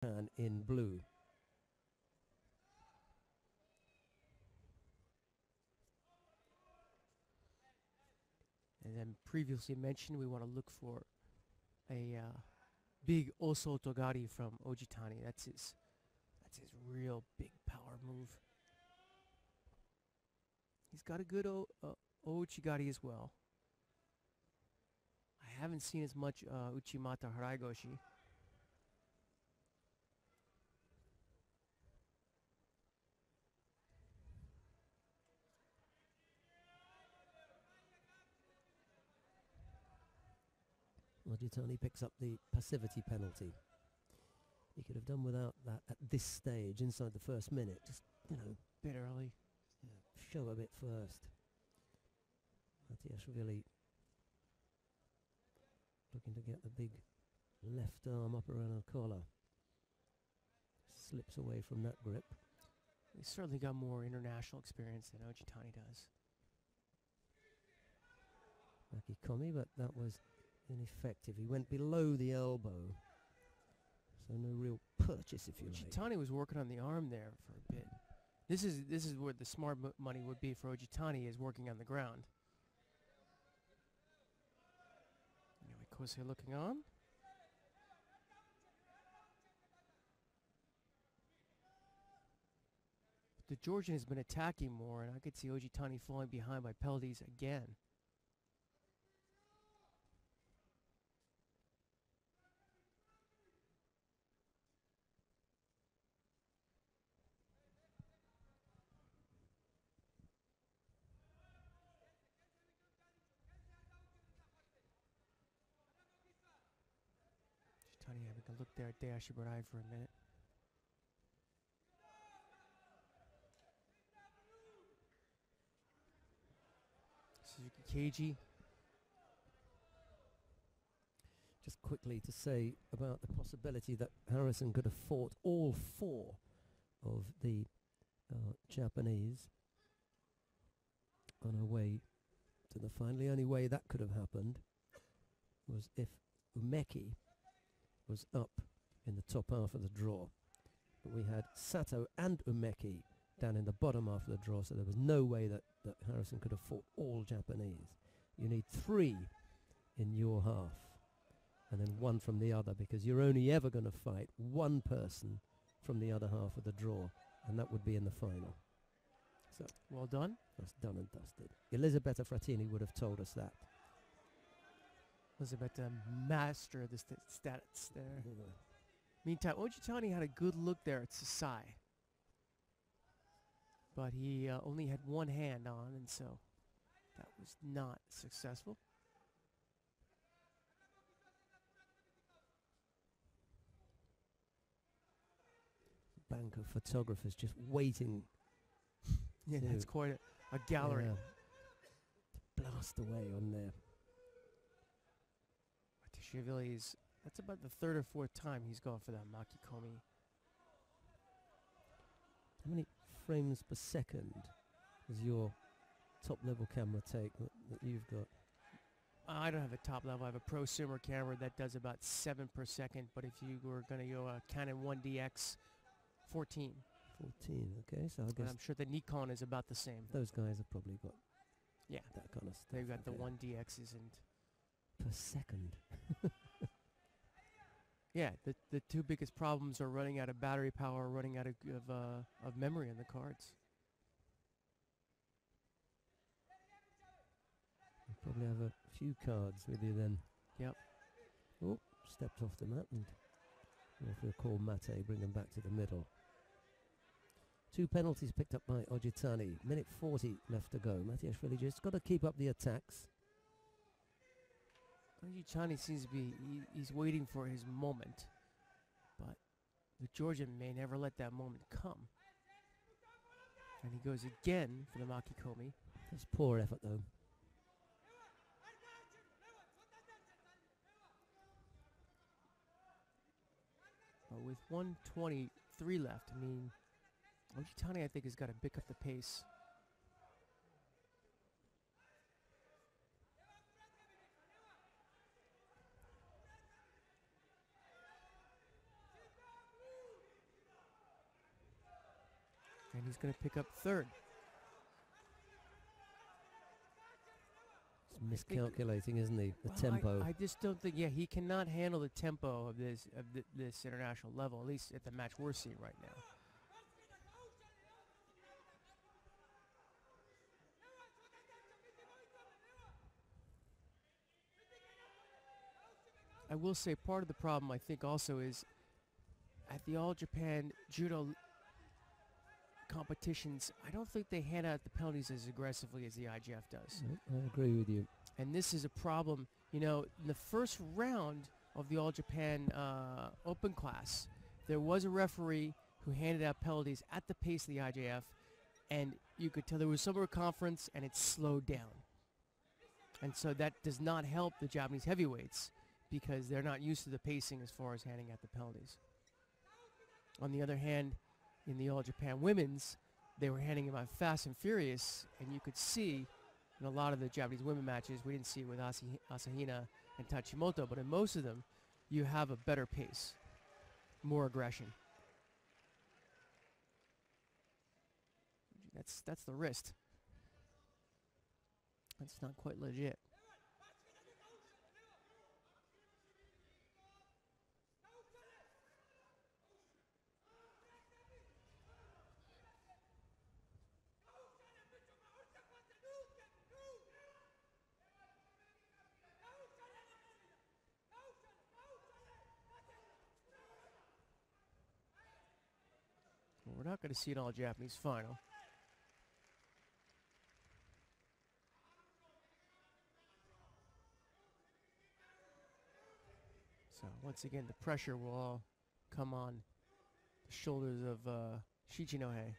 And in blue. And then previously mentioned, we want to look for a big Osotogari from Ojitani. That's his real big power move. He's got a good Ouchigari as well. I haven't seen as much Uchimata Haraigoshi. Ojitani picks up the passivity penalty. He could have done without that at this stage, inside the first minute. Just, you know, A bit early. yeah, show a bit first. Matiashvili looking to get the big left arm up around the collar. Slips away from that grip. He's certainly got more international experience than Ojitani does. Makikomi, but that was ineffective. He went below the elbow. So no real purchase, if you like. Ojitani was working on the arm there for a bit. This is where the smart money would be for Ojitani, is working on the ground. Kosei looking on. The Georgian has been attacking more, and I could see Ojitani falling behind by penalties again. Ojitani having a look there at Deashibarai for a minute. Suzuki Keiji. Just quickly to say about the possibility that Harrison could have fought all four of the Japanese on her way to the final. The only way that could have happened was if Umeki was up in the top half of the draw. But we had Sato and Umeki down in the bottom half of the draw, so there was no way that Harrison could have fought all Japanese. You need 3 in your half and then 1 from the other, because you're only ever going to fight one person from the other half of the draw, and that would be in the final. So well done. That's done and dusted. Elisabetta Frattini would have told us that. Elisabetta, master of the stats there. Meantime, Ojitani had a good look there at Sasai. But he only had one hand on, and so that was not successful. Bank of photographers just waiting. Yeah, that's quite a gallery. To blast away on there. Matashvili's, that's about the 3rd or 4th time he's gone for that Makikomi. How many frames per second is your top level camera take that you've got? I don't have a top level. I have a prosumer camera that does about 7 per second. But if you were going to go Canon 1DX, 14. 14, okay. So I guess I'm sure the Nikon is about the same. those guys have probably got that kind of stuff. They've got the okay. 1DXs and per second. yeah, the 2 biggest problems are running out of battery power, running out of memory in the cards. You probably have a few cards with you then. Yep. Oh, stepped off the mat, and if we'll call Mate, bring them back to the middle. 2 penalties picked up by Ojitani. Minute 40 left to go. Matiashvili just got to keep up the attacks. Ojitani seems to be, he's waiting for his moment. But the Georgian may never let that moment come. And he goes again for the Makikomi. That's poor effort though. But with 1:23 left, I mean, Ojitani, I think, has got to pick up the pace. And he's going to pick up third. He's miscalculating, isn't he? The Well, tempo. I just don't think, he cannot handle the tempo of this international level, at least at the match we're seeing right now. I will say part of the problem, I think, also is at the All Japan Judo competitions, I don't think they hand out the penalties as aggressively as the IJF does. I agree with you. And this is a problem. You know, in the first round of the All Japan Open class, there was a referee who handed out penalties at the pace of the IJF, and you could tell there was summer conference and it slowed down. And so that does not help the Japanese heavyweights because they're not used to the pacing as far as handing out the penalties. On the other hand, in the All Japan women's, they were handing them out fast and furious, and you could see in a lot of the Japanese women matches, we didn't see it with Asahina and Tachimoto, but in most of them, you have a better pace, more aggression. That's the wrist. That's not quite legit. Well, we're not going to see an all-Japanese final. So once again, the pressure will all come on the shoulders of Shichinohe.